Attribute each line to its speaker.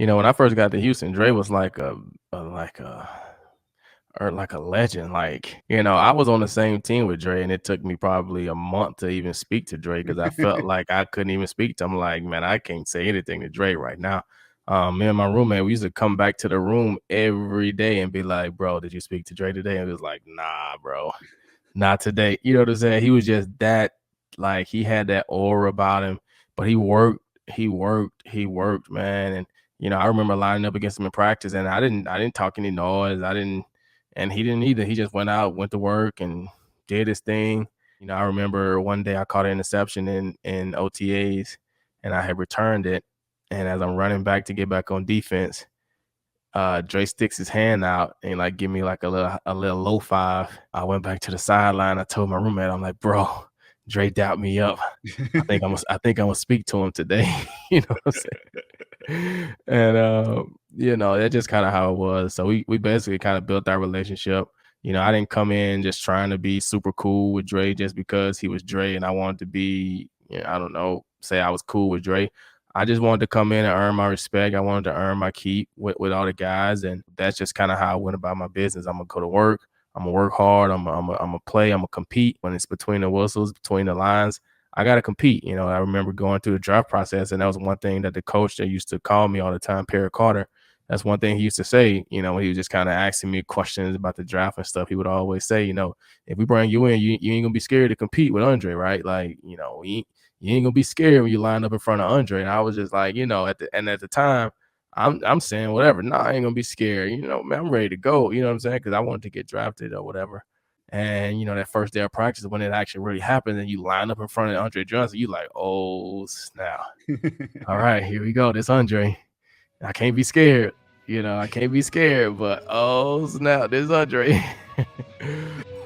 Speaker 1: When I first got to Houston, Dre was a like a or like a legend. I was on the same team with Dre, and it took me probably a month to even speak to Dre because I felt like I couldn't even speak to him. Like, man, I can't say anything to Dre right now. Me and my roommate, we used to come back to the room every day and be like, "Bro, did you speak to Dre today?" And it was like, "Nah, bro, not today." You know what I'm saying? He was just that, like, he had that aura about him, but he worked, man. And I remember lining up against him in practice, and I didn't talk any noise. And he didn't either. He just went out, went to work, and did his thing. I remember one day I caught an interception in OTAs, and I had returned it. And as I'm running back to get back on defense, Dre sticks his hand out and like give me like a little low five. I went back to the sideline. I told my roommate, I'm like, bro, Dre doubt me up. I think I'm gonna speak to him today. You know what I'm saying? And that's just kind of how it was. So we basically kind of built our relationship. I didn't come in just trying to be super cool with Dre just because he was Dre and I wanted to be, I don't know, say I was cool with Dre. I just wanted to come in and earn my respect. I wanted to earn my keep with all the guys, and that's just kind of how I went about my business. I'm gonna go to work. I'm gonna work hard. I'm gonna play. I'm gonna compete. When it's between the whistles, between the lines, I gotta compete. I remember going through the draft process, and that was one thing that the coach that used to call me all the time, Perry Carter. That's one thing he used to say. When he was just kind of asking me questions about the draft and stuff, he would always say, if we bring you in, you ain't gonna be scared to compete with Andre, right? Like, you ain't gonna be scared when you line up in front of Andre. And I was just like, at the time, I'm saying whatever. Nah, I ain't gonna be scared. Man, I'm ready to go. You know what I'm saying? Because I wanted to get drafted or whatever. And that first day of practice, when it actually really happened, and you line up in front of Andre Johnson, you like, oh snap! All right, here we go. This Andre. I can't be scared. I can't be scared. But oh snap, this Andre.